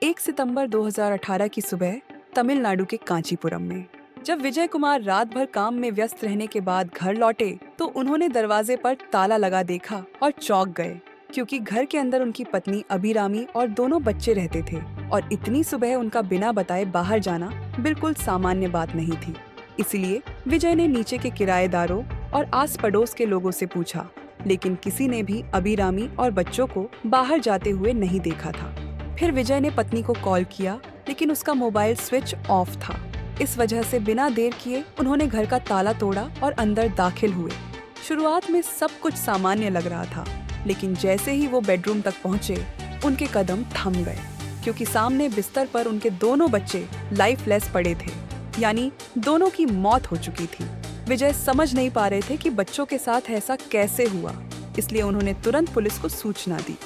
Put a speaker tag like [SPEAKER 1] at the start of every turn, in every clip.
[SPEAKER 1] 1 सितंबर 2018 की सुबह तमिलनाडु के कांचीपुरम में। जब विजय कुमार रात भर काम में व्यस्त रहने के बाद घर लौटे तो उन्होंने दरवाजे पर ताला लगा देखा और चौंक गए, क्योंकि घर के अंदर उनकी पत्नी अभिरामी और दोनों बच्चे रहते थे और इतनी सुबह उनका बिना बताए बाहर जाना बिल्कुल सामान्य बात नहीं थी। इसलिए विजय ने नीचे के किराएदारों और आस पड़ोस के लोगों से पूछा, लेकिन किसी ने भी अभिरामी और बच्चों को बाहर जाते हुए नहीं देखा था। फिर विजय ने पत्नी को कॉल किया, लेकिन उसका मोबाइल स्विच ऑफ था। इस वजह से बिना देर किए उन्होंने घर का ताला तोड़ा और अंदर दाखिल हुए। शुरुआत में सब कुछ सामान्य लग रहा था, लेकिन जैसे ही वो बेडरूम तक पहुंचे, उनके कदम थम गए, क्योंकि सामने बिस्तर पर उनके दोनों बच्चे लाइफलेस पड़े थे, यानी दोनों की मौत हो चुकी थी। विजय समझ नहीं पा रहे थे कि बच्चों के साथ ऐसा कैसे हुआ, इसलिए उन्होंने तुरंत पुलिस को सूचना दी।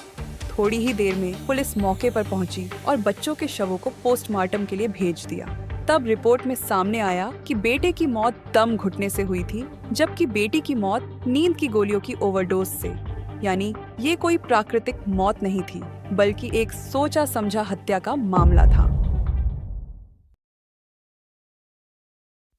[SPEAKER 1] थोड़ी ही देर में पुलिस मौके पर पहुंची और बच्चों के शवों को पोस्टमार्टम के लिए भेज दिया। तब रिपोर्ट में सामने आया कि बेटे की मौत दम घुटने से हुई थी, जबकि बेटी की मौत नींद की गोलियों की ओवरडोज से। यानी ये कोई प्राकृतिक मौत नहीं थी, बल्कि एक सोचा समझा हत्या का मामला था।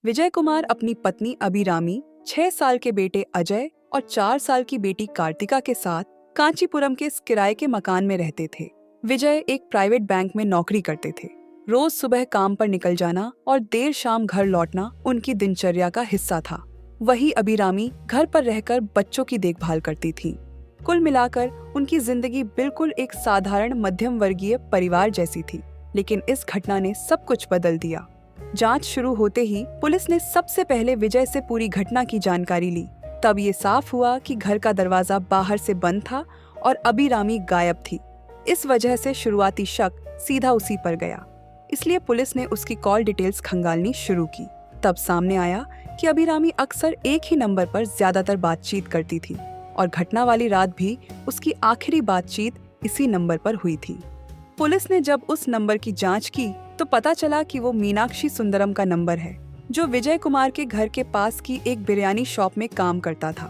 [SPEAKER 1] विजय कुमार अपनी पत्नी अभिरामी, 6 साल के बेटे अजय और 4 साल की बेटी कार्तिका के साथ कांचीपुरम के इस किराए के मकान में रहते थे। विजय एक प्राइवेट बैंक में नौकरी करते थे। रोज सुबह काम पर निकल जाना और देर शाम घर लौटना उनकी दिनचर्या का हिस्सा था। वही अभिरामी घर पर रहकर बच्चों की देखभाल करती थी। कुल मिलाकर उनकी जिंदगी बिल्कुल एक साधारण मध्यम वर्गीय परिवार जैसी थी। लेकिन इस घटना ने सब कुछ बदल दिया। जांच शुरू होते ही पुलिस ने सबसे पहले विजय से पूरी घटना की जानकारी ली। तब ये साफ हुआ कि घर का दरवाजा बाहर से बंद था और अभिरामी गायब थी। इस वजह से शुरुआती शक सीधा उसी पर गया, इसलिए पुलिस ने उसकी कॉल डिटेल्स खंगालनी शुरू की। तब सामने आया कि अभिरामी अक्सर एक ही नंबर पर ज्यादातर बातचीत करती थी और घटना वाली रात भी उसकी आखिरी बातचीत इसी नंबर पर हुई थी। पुलिस ने जब उस नंबर की जांच की तो पता चला कि वो मीनाक्षी सुंदरम का नंबर है, जो विजय कुमार के घर के पास की एक बिरयानी शॉप में काम करता था।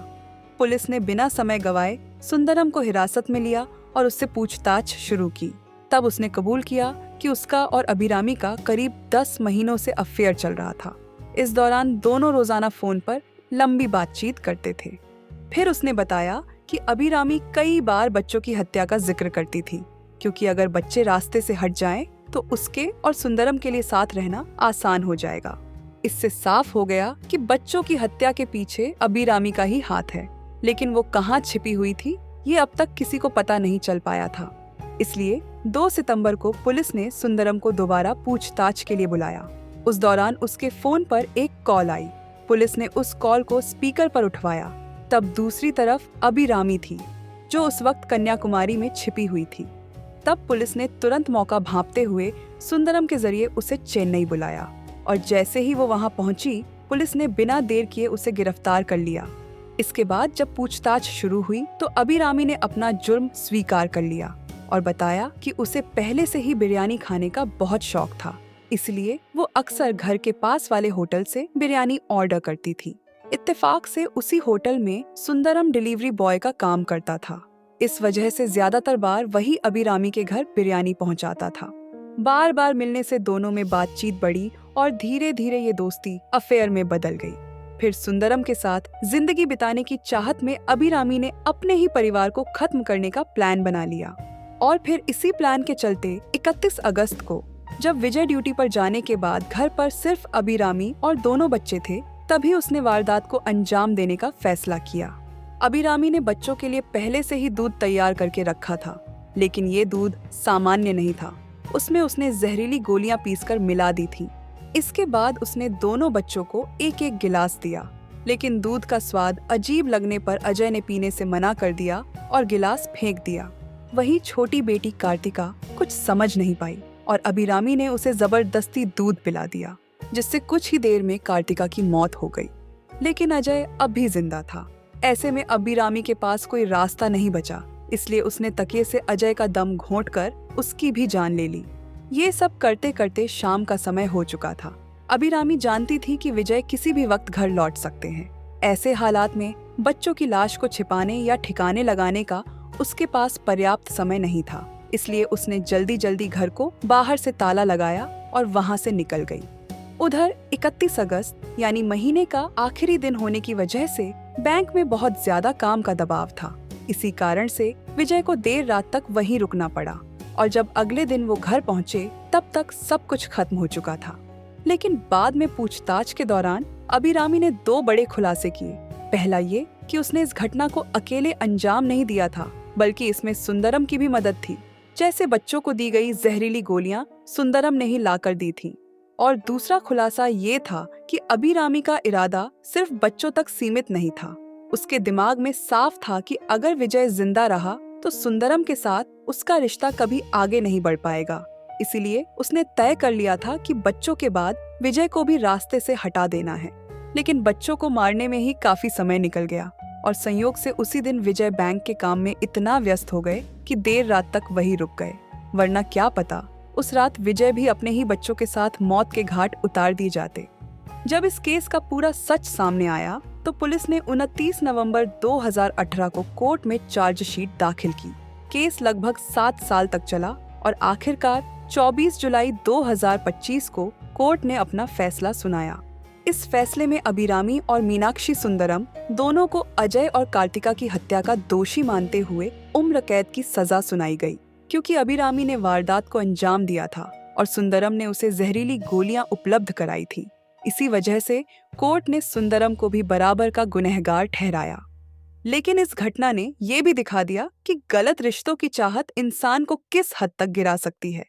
[SPEAKER 1] पुलिस ने बिना समय गवाए सुंदरम को हिरासत में लिया और उससे पूछताछ शुरू की। तब उसने कबूल किया कि उसका और अभिरामी का करीब 10 महीनों से अफेयर चल रहा था। इस दौरान दोनों रोजाना फोन पर लंबी बातचीत करते थे। फिर उसने बताया कि अभिरामी कई बार बच्चों की हत्या का जिक्र करती थी, क्योंकि अगर बच्चे रास्ते से हट जाएं तो उसके और सुंदरम के लिए साथ रहना आसान हो जाएगा। इससे साफ हो गया कि बच्चों की हत्या के पीछे अभिरामी का ही हाथ है, लेकिन वो कहाँ छिपी हुई थी ये अब तक किसी को पता नहीं चल पाया था। इसलिए 2 सितंबर को पुलिस ने सुंदरम को दोबारा पूछताछ के लिए बुलाया। उस दौरान उसके फोन पर एक कॉल आई। पुलिस ने उस कॉल को स्पीकर पर उठवाया। तब दूसरी तरफ अभिरामी थी, जो उस वक्त कन्याकुमारी में छिपी हुई थी। तब पुलिस ने तुरंत मौका भांपते हुए सुंदरम के जरिए उसे चेन्नई बुलाया और जैसे ही वो वहां पहुंची, पुलिस ने बिना देर किए उसे गिरफ्तार कर लिया। इसके बाद जब पूछताछ शुरू हुई तो अभिरामी ने अपना जुर्म स्वीकार कर लिया और बताया कि उसे पहले से ही बिरयानी खाने का बहुत शौक था, इसलिए वो अक्सर घर के पास वाले होटल से बिरयानी ऑर्डर करती थी। इत्तेफाक से उसी होटल में सुंदरम डिलीवरी बॉय का काम करता था। इस वजह से ज्यादातर बार वही अभिरामी के घर बिरयानी पहुंचाता था। बार बार मिलने से दोनों में बातचीत बढ़ी और धीरे धीरे ये दोस्ती अफेयर में बदल गई। फिर सुंदरम के साथ जिंदगी बिताने की चाहत में अभिरामी ने अपने ही परिवार को खत्म करने का प्लान बना लिया। और फिर इसी प्लान के चलते 31 अगस्त को, जब विजय ड्यूटी पर जाने के बाद घर पर सिर्फ अभिरामी और दोनों बच्चे थे, तभी उसने वारदात को अंजाम देने का फैसला किया। अभिरामी ने बच्चों के लिए पहले से ही दूध तैयार करके रखा था, लेकिन ये दूध सामान्य नहीं था। उसमें उसने जहरीली गोलियां पीसकर मिला दी थी। इसके बाद उसने दोनों बच्चों को एक एक गिलास दिया, लेकिन दूध का स्वाद अजीब लगने पर अजय ने पीने से मना कर दिया और गिलास फेंक दिया। वही छोटी बेटी कार्तिका कुछ समझ नहीं पाई और अभिरामी ने उसे जबरदस्ती दूध पिला दिया, जिससे कुछ ही देर में कार्तिका की मौत हो गई। लेकिन अजय अब भी जिंदा था। ऐसे में अभिरामी के पास कोई रास्ता नहीं बचा, इसलिए उसने तकिए से अजय का दम घोंटकर उसकी भी जान ले ली। ये सब करते करते शाम का समय हो चुका था। अभिरामी जानती थी कि विजय किसी भी वक्त घर लौट सकते हैं। ऐसे हालात में बच्चों की लाश को छिपाने या ठिकाने लगाने का उसके पास पर्याप्त समय नहीं था। इसलिए उसने जल्दी जल्दी घर को बाहर से ताला लगाया और वहां से निकल गई। उधर 31 अगस्त यानी महीने का आखिरी दिन होने की वजह से बैंक में बहुत ज्यादा काम का दबाव था। इसी कारण से विजय को देर रात तक वहीं रुकना पड़ा और जब अगले दिन वो घर पहुंचे तब तक सब कुछ खत्म हो चुका था। लेकिन बाद में पूछताछ के दौरान अभिरामी ने 2 बड़े खुलासे किए। पहला ये कि उसने इस घटना को अकेले अंजाम नहीं दिया था, बल्कि इसमें सुंदरम की भी मदद थी। जैसे बच्चों को दी गई जहरीली गोलियां सुंदरम ने ही लाकर दी थी। और दूसरा खुलासा ये था कि अभिरामी का इरादा सिर्फ बच्चों तक सीमित नहीं था। उसके दिमाग में साफ था कि अगर विजय जिंदा रहा तो सुंदरम के साथ उसका रिश्ता कभी आगे नहीं बढ़ पाएगा। इसीलिए उसने तय कर लिया था कि बच्चों के बाद विजय को भी रास्ते से हटा देना है। लेकिन बच्चों को मारने में ही काफी समय निकल गया और संयोग से उसी दिन विजय बैंक के काम में इतना व्यस्त हो गए कि देर रात तक वहीं रुक गए। वरना क्या पता उस रात विजय भी अपने ही बच्चों के साथ मौत के घाट उतार दिए जाते। जब इस केस का पूरा सच सामने आया तो पुलिस ने 29 नवंबर 2018 को कोर्ट में चार्जशीट दाखिल की। केस लगभग 7 साल तक चला और आखिरकार 24 जुलाई 2025 को कोर्ट ने अपना फैसला सुनाया। इस फैसले में अभिरामी और मीनाक्षी सुंदरम दोनों को अजय और कार्तिका की हत्या का दोषी मानते हुए उम्र कैद की सजा सुनाई गई, क्योंकि अभिरामी ने वारदात को अंजाम दिया था और सुंदरम ने उसे जहरीली गोलियां उपलब्ध कराई थी। इसी वजह से कोर्ट ने सुंदरम को भी बराबर का गुनहगार ठहराया। लेकिन इस घटना ने ये भी दिखा दिया कि गलत रिश्तों की चाहत इंसान को किस हद तक गिरा सकती है।